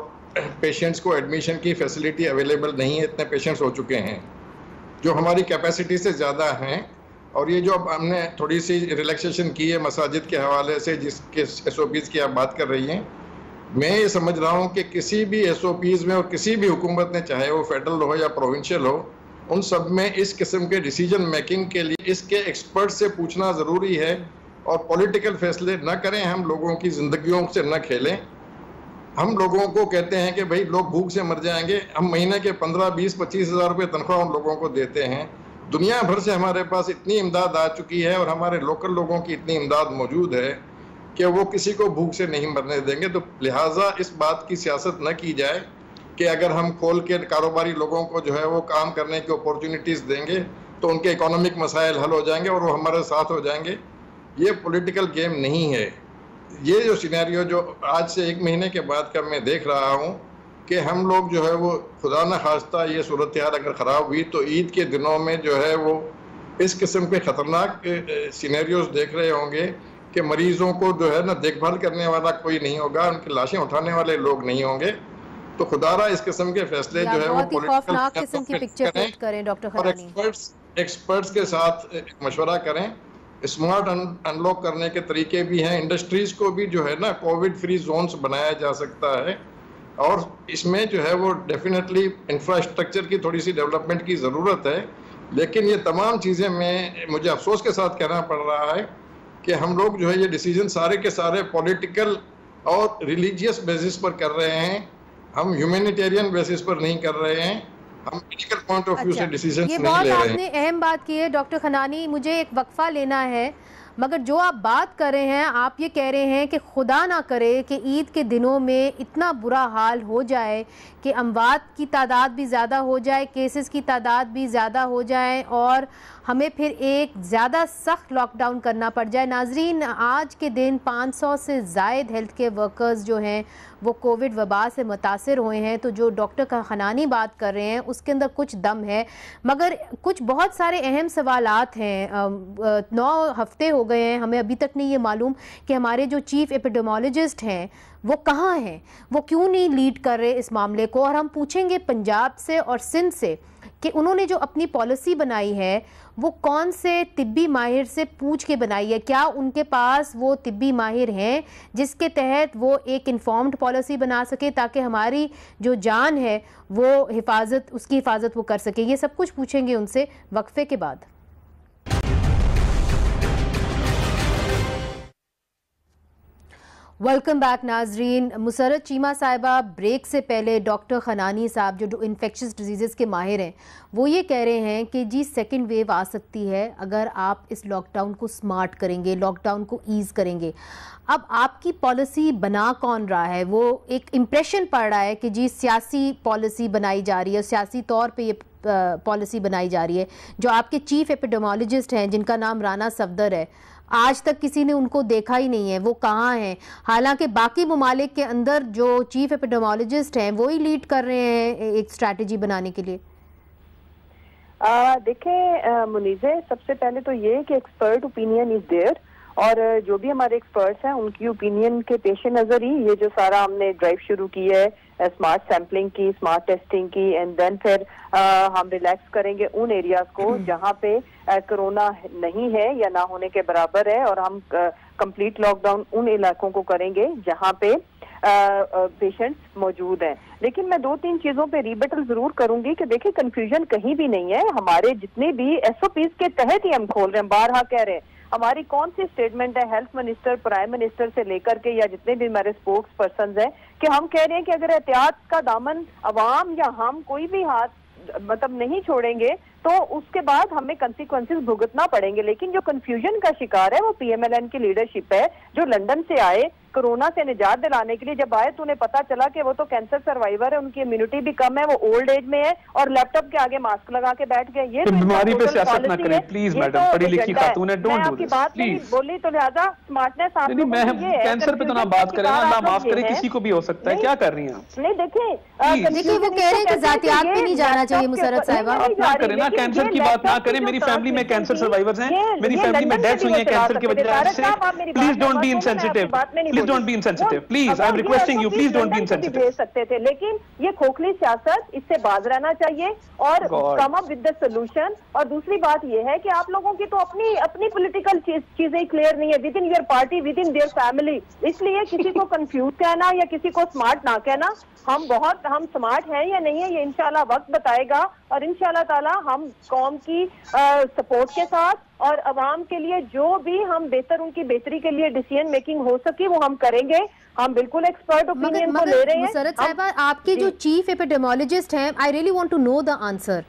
पेशेंट्स को एडमिशन की फैसिलिटी अवेलेबल नहीं है। इतने पेशेंट्स हो चुके हैं जो हमारी कैपेसिटी से ज़्यादा हैं। और ये जो अब हमने थोड़ी सी रिलैक्सेशन की है मसाजिद के हवाले से, जिसके SOPs की आप बात कर रही हैं, मैं ये समझ रहा हूँ कि किसी भी SOPs में और किसी भी हुकूमत ने, चाहे वो फेडरल हो या प्रोविंशियल हो, उन सब में इस किस्म के डिसीजन मेकिंग के लिए इसके एक्सपर्ट से पूछना ज़रूरी है और पॉलिटिकल फैसले न करें। हम लोगों की ज़िंदगियों से न खेलें। हम लोगों को कहते हैं कि भाई लोग भूख से मर जाएंगे, हम महीने के 15, 20, 25 हज़ार रुपये तनख्वाह उन लोगों को देते हैं। दुनिया भर से हमारे पास इतनी इमदाद आ चुकी है और हमारे लोकल लोगों की इतनी इमदाद मौजूद है कि वो किसी को भूख से नहीं मरने देंगे। तो लिहाजा इस बात की सियासत न की जाए कि अगर हम खोल के कारोबारी लोगों को जो है वो काम करने की अपॉर्चुनिटीज़ देंगे तो उनके इकोनॉमिक मसाइल हल हो जाएंगे और वो हमारे साथ हो जाएंगे। ये पॉलिटिकल गेम नहीं है। ये जो सिनेरियो जो आज से 1 महीने के बाद का मैं देख रहा हूँ कि हम लोग जो है वो खुदा न खास्ता ये सूरत हाल अगर ख़राब हुई तो ईद के दिनों में जो है वो इस किस्म के ख़तरनाक सिनेरियोज देख रहे होंगे कि मरीज़ों को जो है ना देखभाल करने वाला कोई नहीं होगा, उनकी लाशें उठाने वाले लोग नहीं होंगे। तो खुदारा इस किस्म के फैसले जो है वो पॉलिटिकल करें और एक्सपर्ट्स के साथ मशवरा करें। स्मार्ट अनलॉक करने के तरीके भी हैं। इंडस्ट्रीज़ को भी जो है ना कोविड फ्री जोन्स बनाया जा सकता है और इसमें जो है वो डेफिनेटली इंफ्रास्ट्रक्चर की थोड़ी सी डेवलपमेंट की ज़रूरत है। लेकिन ये तमाम चीज़ें मुझे अफसोस के साथ कहना पड़ रहा है कि हम लोग जो है ये डिसीजन सारे के सारे पॉलिटिकल और रिलीजियस बेसिस पर कर रहे हैं। हम ह्यूमैनिटेरियन बेसिस पर नहीं कर रहे हैं। हम मेडिकल पॉइंट ऑफ व्यू से डिसीजन नहीं ले रहे हैं। आपने अहम बात की है डॉक्टर खनानी, मुझे एक वक्फा लेना है, मगर जो आप बात कर रहे हैं, आप ये कह रहे हैं कि खुदा ना करे कि ईद के दिनों में इतना बुरा हाल हो जाए कि अमवात की तादाद भी ज़्यादा हो जाए, केसेस की तादाद भी ज़्यादा हो जाए और हमें फिर एक ज़्यादा सख्त लॉकडाउन करना पड़ जाए। नाजरीन, आज के दिन 500 से ज़ायद हेल्थ केयर वर्कर्स जो हैं वो कोविड वबा से मुतासिर हुए हैं। तो जो डॉक्टर खनानी बात कर रहे हैं उसके अंदर कुछ दम है, मगर कुछ बहुत सारे अहम सवालात हैं। 9 हफ्ते हो गए हैं, हमें अभी तक नहीं ये मालूम कि हमारे जो चीफ एपिडेमोलॉजिस्ट हैं वो कहाँ हैं, वो क्यों नहीं लीड कर रहे इस मामले को। और हम पूछेंगे पंजाब से और सिंध से कि उन्होंने जो अपनी पॉलिसी बनाई है वो कौन से तिब्बी माहिर से पूछ के बनाई है, क्या उनके पास वो तिब्बी माहिर हैं जिसके तहत वो एक इन्फॉर्म्ड पॉलिसी बना सके ताकि हमारी जो जान है वो उसकी हिफाजत वो कर सके। ये सब कुछ पूछेंगे उनसे वक्फे के बाद। वेलकम बैक नाजरीन। मुसरत चीमा साहिबा, ब्रेक से पहले डॉक्टर खनानी साहब जो इन्फेक्शस डिजीज़ के माहिर हैं वो ये कह रहे हैं कि जी सेकंड वेव आ सकती है अगर आप इस लॉकडाउन को स्मार्ट करेंगे, लॉकडाउन को ईज़ करेंगे। अब आपकी पॉलिसी बना कौन रहा है? वो एक इम्प्रेशन पड़ रहा है कि जी सियासी पॉलिसी बनाई जा रही है, सियासी तौर पे ये पॉलिसी बनाई जा रही है। जो आपके चीफ एपिडेमोलॉजिस्ट हैं जिनका नाम राना सफदर है, आज तक किसी ने उनको देखा ही नहीं है, वो कहाँ हैं? हालांकि बाकी ममालिक के अंदर जो चीफ एपिडेमोलॉजिस्ट हैं वो ही लीड कर रहे हैं एक स्ट्रैटेजी बनाने के लिए। देखें मुनीज़े, सबसे पहले तो ये कि एक्सपर्ट ओपिनियन इज देयर और जो भी हमारे एक्सपर्ट्स हैं उनकी ओपिनियन के पेश नज़र ही ये जो सारा हमने ड्राइव शुरू की है, स्मार्ट सैम्पलिंग की, स्मार्ट टेस्टिंग की, एंड देन फिर हम रिलैक्स करेंगे उन एरियाज को जहाँ पे कोरोना नहीं है या ना होने के बराबर है, और हम कंप्लीट लॉकडाउन उन इलाकों को करेंगे जहाँ पे पेशेंट्स मौजूद हैं। लेकिन मैं 2-3 चीजों पे रिबटल जरूर करूंगी कि देखिए कंफ्यूजन कहीं भी नहीं है। हमारे जितने भी SOPs के तहत ही हम खोल रहे हैं, बारहा कह रहे हैं। हमारी कौन सी स्टेटमेंट है हेल्थ मिनिस्टर, प्राइम मिनिस्टर से लेकर के या जितने भी हमारे स्पोक्स पर्सन हैं कि हम कह रहे हैं कि अगर एहतियात का दामन अवाम या हम कोई भी हाथ मतलब नहीं छोड़ेंगे तो उसके बाद हमें कंसिक्वेंसेस भुगतना पड़ेंगे। लेकिन जो कंफ्यूजन का शिकार है वो PMLN की लीडरशिप है, जो लंदन से आए कोरोना से निजात दिलाने के लिए। जब आए तो उन्हें पता चला कि वो तो कैंसर सर्वाइवर है, उनकी इम्यूनिटी भी कम है, वो ओल्ड एज में है और लैपटॉप के आगे मास्क लगा के बैठ गए। ये बीमारी पे सियासत ना करें प्लीज मैडम, पढ़ी लिखी खातून है, डोंट डू दिस प्लीज। बोली तो लिहाजा स्मार्टनेस आप नहीं, मैं कैंसर पे तो ना बात करें, अल्लाह माफ करे, किसी को भी हो सकता है। क्या कर रही हैं आप? नहीं देखिए वो कह रहे हैं कि जातियात पे नहीं जाना चाहिए मुसरत साहिबा। ना करें ना यहाँ कैंसर की बात ना करें, मेरी फैमिली में कैंसर सर्वाइवर्स हैं, मेरी फैमिली में डेथ्स हुई हैं कैंसर की वजह से। Please don't be insensitive, please don't be insensitive, please I am requesting you, please don't be insensitive. भेज सकते थे, लेकिन ये खोखली सियासत, इससे बाज रहना चाहिए और come up with the solution. और दूसरी बात ये है कि आप लोगों की तो अपनी पॉलिटिकल चीजें क्लियर नहीं है with in your party, with in their family, इसलिए किसी को कंफ्यूज कहना या किसी को स्मार्ट ना कहना। हम स्मार्ट हैं या नहीं है ये इंशाल्लाह वक्त बताएगा, और इंशाल्लाह ताला हम कौम की सपोर्ट के साथ और अवाम के लिए जो भी हम बेहतर, उनकी बेहतरी के लिए डिसीजन मेकिंग हो सके वो हम करेंगे। हम बिल्कुल एक्सपर्ट ओपिनियन को ले रहे हैं। मुसर्रत साहिबा, आपके जो चीफ एपिडेमोलॉजिस्ट हैं, I really want to know the answer,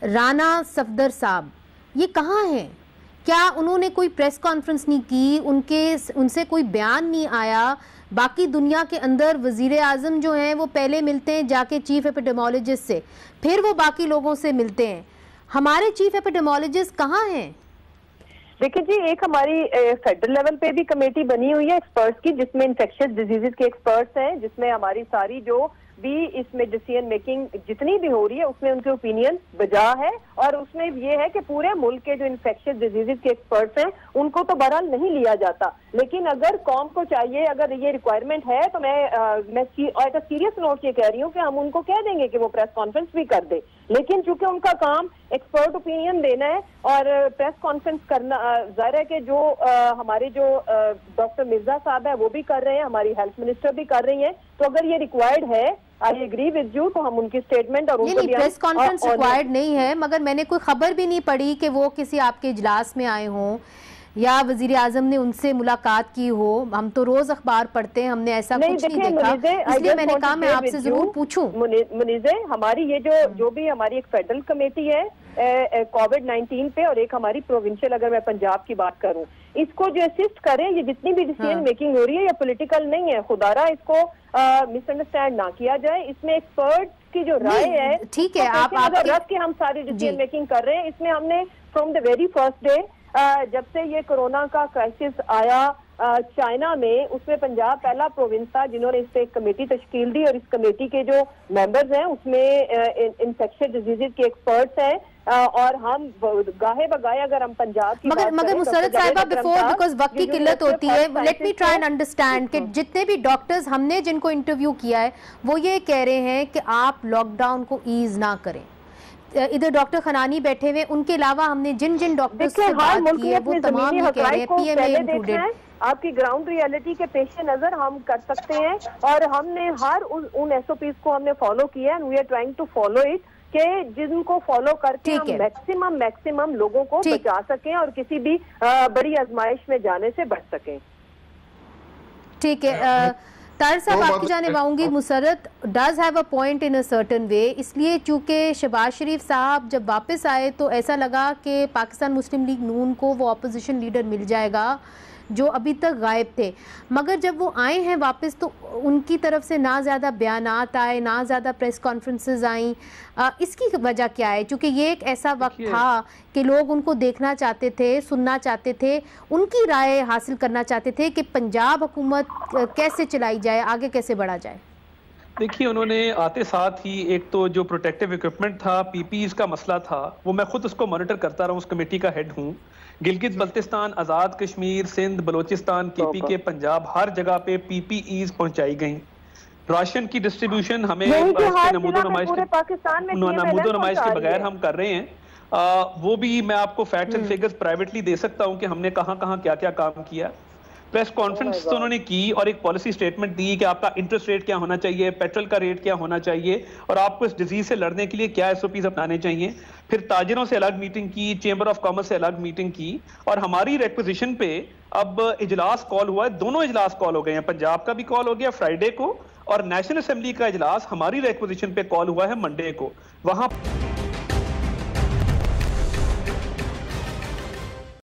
Rana Safdar साहब, ये कहाँ हैं? क्या उन्होंने कोई प्रेस कॉन्फ्रेंस नहीं की? उनसे कोई बयान नहीं आया? बाकी दुनिया के अंदर वजीर आजम जो हैं वो पहले मिलते हैं जाके चीफ एपिडेमोलॉजिस्ट से, फिर वो बाकी लोगों से मिलते हैं। हमारे चीफ एपिडेमोलॉजिस्ट कहाँ हैं? देखिए जी, एक हमारी फेडरल लेवल पे भी कमेटी बनी हुई है एक्सपर्ट्स की, जिसमें इन्फेक्शियस डिजीजेस के एक्सपर्ट्स हैं, जिसमें हमारी सारी जो भी इसमें डिसीजन मेकिंग जितनी भी हो रही है उसमें उनके ओपिनियन बजा है। और उसमें ये है कि पूरे मुल्क के जो इन्फेक्शियस डिजीजेस के एक्सपर्ट्स हैं उनको तो बहरहाल नहीं लिया जाता, लेकिन अगर कौम को चाहिए, अगर ये रिक्वायरमेंट है तो मैं सीरियस नोट ये कह रही हूँ कि हम उनको कह देंगे कि वो प्रेस कॉन्फ्रेंस भी कर दे। लेकिन चूंकि उनका काम एक्सपर्ट ओपिनियन देना है और प्रेस कॉन्फ्रेंस करना, जाहिर है कि जो हमारे जो डॉक्टर मिर्जा साहब है वो भी कर रहे हैं, हमारी हेल्थ मिनिस्टर भी कर रही है, तो अगर ये रिक्वायर्ड है, आई एग्री विद यू, तो हम उनकी स्टेटमेंट और उनको प्रेस कॉन्फ्रेंस रिक्वायर्ड नहीं है, मगर मैंने कोई खबर भी नहीं पड़ी कि वो किसी आपके इजलास में आए हों या वजीर आजम ने उनसे मुलाकात की हो। हम तो रोज अखबार पढ़ते हैं, हमने ऐसा कुछ नहीं देखा, इसलिए मैंने कहा मैं आपसे जरूर पूछूं। मुनीज़े, हमारी ये जो भी हमारी एक फेडरल कमेटी है कोविड-19 पे, और एक हमारी प्रोविंशियल, अगर मैं पंजाब की बात करूं, इसको जो असिस्ट करें, ये जितनी भी डिसीजन मेकिंग हो रही है ये पॉलिटिकल नहीं है, खुदारा इसको मिसअंडरस्टैंड ना किया जाए। इसमें एक्सपर्ट की जो राय है, ठीक है, आप रख के हम सारी डिसीजन मेकिंग कर रहे हैं। इसमें हमने from the very first day, जब से ये कोरोना का क्राइसिस आया चाइना में, उसमें पंजाब पहला प्रोविंस था जिन्होंने इस पे एक कमेटी तश्कील दी, और इस कमेटी के जो मेंबर्स हैं उसमें इन्फेक्शियस डिजीजेज के एक्सपर्ट्स हैं, और हम गाहे बगाए अगर हम पंजाब की मगर मुसर्रत साहिबा, बिकॉज वक्त की किल्लत होती है, let me try and understand कि जितने भी डॉक्टर्स हमने जिनको इंटरव्यू किया है वो ये कह रहे हैं कि आप लॉकडाउन को ईज ना करें। इधर डॉक्टर खनानी बैठे हुए, उनके अलावा हमने जिन डॉक्टर्स से बात की है वो तमाम ये कह रहे हैं, पीएमए इंक्लूडेड, आपकी ग्राउंड रियलिटी के पेश नजर हम कर सकते हैं, और हमने हर उन एसओपीज को हमने फॉलो किया है, we are trying to follow it, के जिनको फॉलो करके हम मैक्सिमम लोगों को बचा सकें और किसी भी बड़ी आजमाइश में जाने से बच सकें। ठीक है, तार साहब आपकी जाने पाऊंगी। Musarrat does have a point in a certain way, इसलिए चूंकि शहबाज शरीफ साहब जब वापस आए तो ऐसा लगा कि पाकिस्तान मुस्लिम लीग नून को वो अपोजिशन लीडर मिल जाएगा जो अभी तक गायब थे, मगर जब वो आए हैं वापस तो उनकी तरफ से ना ज़्यादा बयानात आए, ना ज़्यादा प्रेस कॉन्फ्रेंसेस आई। इसकी वजह क्या है? क्योंकि ये एक ऐसा वक्त था कि लोग उनको देखना चाहते थे, सुनना चाहते थे, उनकी राय हासिल करना चाहते थे कि पंजाब हुकूमत कैसे चलाई जाए, आगे कैसे बढ़ा जाए। देखिए, उन्होंने आते साथ ही एक तो जो प्रोटेक्टिव इक्विपमेंट था, पीपीईज का मसला था, वो मैं खुद उसको मॉनिटर करता रहा हूँ, उस कमेटी का हेड हूँ। गिलगित बल्तिस्तान, आज़ाद कश्मीर, सिंध, बलोचिस्तान, केपीके, पंजाब, हर जगह पे पीपीईज पहुंचाई गई। राशन की डिस्ट्रीब्यूशन हमें नमूदो नुमाइश के बगैर हम कर रहे हैं। वो भी मैं आपको फैक्ट्स एंड फिगर्स प्राइवेटली दे सकता हूँ कि हमने कहाँ कहाँ क्या क्या काम किया। प्रेस कॉन्फ्रेंस तो उन्होंने की और एक पॉलिसी स्टेटमेंट दी कि आपका इंटरेस्ट रेट क्या होना चाहिए, पेट्रोल का रेट क्या होना चाहिए, और आपको इस डिजीज से लड़ने के लिए क्या एसओपीज अपनाने चाहिए। फिर ताजिरों से अलग मीटिंग की, चेंबर ऑफ कॉमर्स से अलग मीटिंग की, और हमारी रिक्वेजिशन पे अब इजलास कॉल हुआ है। दोनों इजलास कॉल हो गए हैं, पंजाब का भी कॉल हो गया फ्राइडे को, और नेशनल असेंबली का इजलास हमारी रिक्वेजिशन पे कॉल हुआ है मंडे को। वहां